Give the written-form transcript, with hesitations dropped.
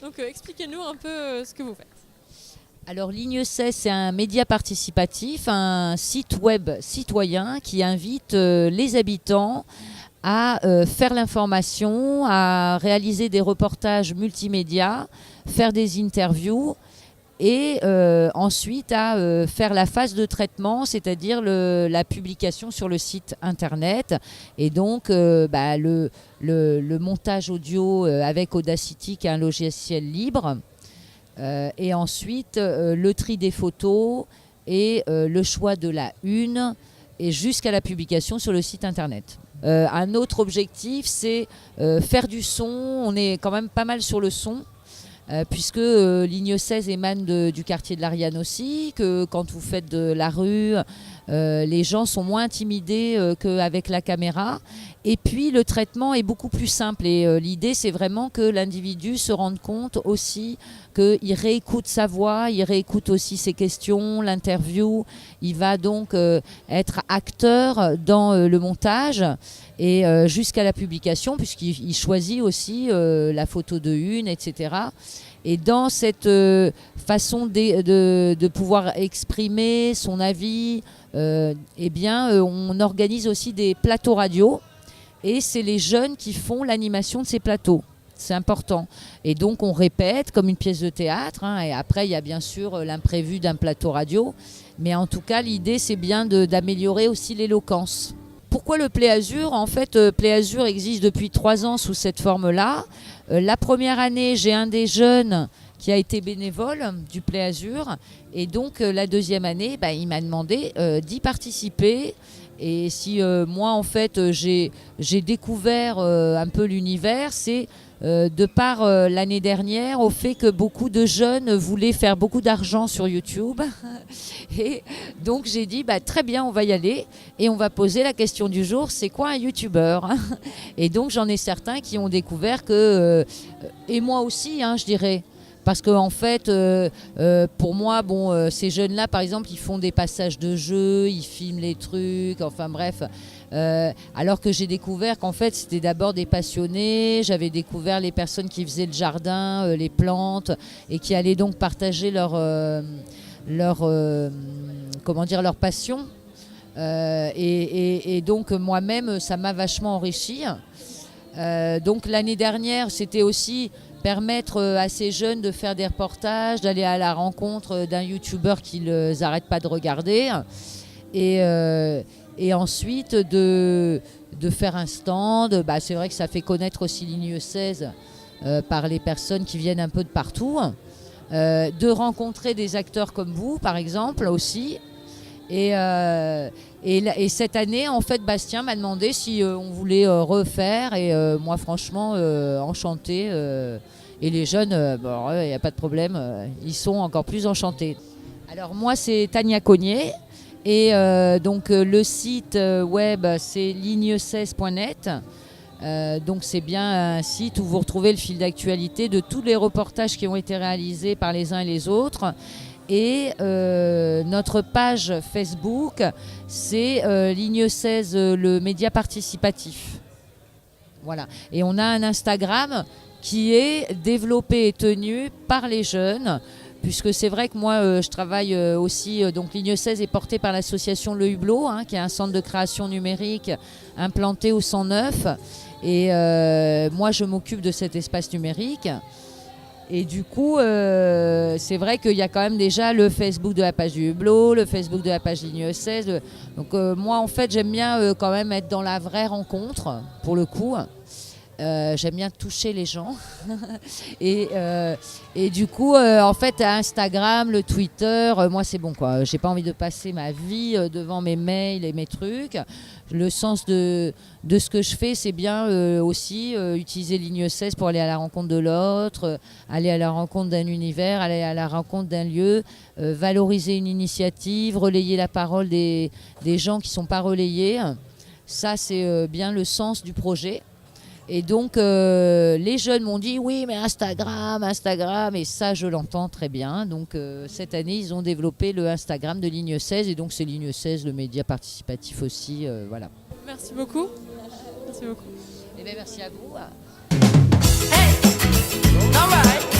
Donc expliquez-nous un peu ce que vous faites. Alors Ligne 16, c'est un média participatif, un site web citoyen qui invite les habitants à faire l'information, à réaliser des reportages multimédia, faire des interviews et ensuite à faire la phase de traitement, c'est-à-dire la publication sur le site internet. Et donc le montage audio avec Audacity, qui est un logiciel libre. Et ensuite, le tri des photos et le choix de la une et jusqu'à la publication sur le site internet. Un autre objectif, c'est faire du son. On est quand même pas mal sur le son. Puisque Ligne 16 émane du quartier de l'Ariane aussi, que quand vous faites de la rue, les gens sont moins intimidés qu'avec la caméra. Et puis le traitement est beaucoup plus simple et l'idée c'est vraiment que l'individu se rende compte aussi qu'il réécoute sa voix, il réécoute aussi ses questions, l'interview. Il va donc être acteur dans le montage et jusqu'à la publication, puisqu'il choisit aussi la photo de une, etc. Et dans cette façon de pouvoir exprimer son avis, on organise aussi des plateaux radio. Et c'est les jeunes qui font l'animation de ces plateaux. C'est important. Et donc on répète comme une pièce de théâtre. Et après, il y a bien sûr l'imprévu d'un plateau radio. Mais en tout cas, l'idée, c'est bien d'améliorer aussi l'éloquence. Pourquoi le Play Azur ? En fait, Play Azur existe depuis 3 ans sous cette forme-là. La première année, j'ai un des jeunes qui a été bénévole du Play Azur. Et donc, la deuxième année, il m'a demandé d'y participer. Et si moi, en fait, j'ai découvert un peu l'univers, c'est de par l'année dernière, au fait que beaucoup de jeunes voulaient faire beaucoup d'argent sur YouTube. Et donc, j'ai dit, très bien, on va y aller. Et on va poser la question du jour, c'est quoi un YouTuber ? Et donc, j'en ai certains qui ont découvert que, et moi aussi, je dirais, parce qu'en fait, pour moi, ces jeunes-là, par exemple, ils font des passages de jeux, ils filment les trucs, enfin bref. Alors que j'ai découvert qu'en fait, c'était d'abord des passionnés. J'avais découvert les personnes qui faisaient le jardin, les plantes, et qui allaient donc partager leur passion. Et donc, moi-même, ça m'a vachement enrichi. Donc, l'année dernière, c'était aussi permettre à ces jeunes de faire des reportages, d'aller à la rencontre d'un youtubeur qu'ils n'arrêtent pas de regarder et ensuite de faire un stand. C'est vrai que ça fait connaître aussi Ligne 16 par les personnes qui viennent un peu de partout, de rencontrer des acteurs comme vous par exemple aussi. Et cette année, en fait, Bastien m'a demandé si on voulait refaire. Et moi, franchement, enchanté. Et les jeunes, il n'y a pas de problème. Ils sont encore plus enchantés. Alors moi, c'est Tania Cognier. Et donc, le site web, c'est ligne16.net. Donc, c'est bien un site où vous retrouvez le fil d'actualité de tous les reportages qui ont été réalisés par les uns et les autres. Et notre page Facebook, c'est Ligne 16, le média participatif. Voilà. Et on a un Instagram qui est développé et tenu par les jeunes, puisque c'est vrai que moi, je travaille aussi. Donc Ligne 16 est portée par l'association Le Hublot, qui est un centre de création numérique implanté au 109. Et moi, je m'occupe de cet espace numérique. Et du coup, c'est vrai qu'il y a quand même déjà le Facebook de la page du Hublot, le Facebook de la page Ligne 16. Donc moi, en fait, j'aime bien quand même être dans la vraie rencontre, pour le coup. J'aime bien toucher les gens. et du coup, en fait, Instagram, le Twitter, moi, c'est bon, quoi. J'ai pas envie de passer ma vie devant mes mails et mes trucs. Le sens de ce que je fais, c'est bien aussi utiliser Ligne 16 pour aller à la rencontre de l'autre, aller à la rencontre d'un univers, aller à la rencontre d'un lieu, valoriser une initiative, relayer la parole des gens qui ne sont pas relayés. Ça, c'est bien le sens du projet. Et donc, les jeunes m'ont dit, oui, mais Instagram, et ça, je l'entends très bien. Donc, cette année, ils ont développé le Instagram de Ligne 16, et donc c'est Ligne 16, le média participatif aussi, voilà. Merci beaucoup. Merci beaucoup. Eh bien, merci à vous. Hey! All right.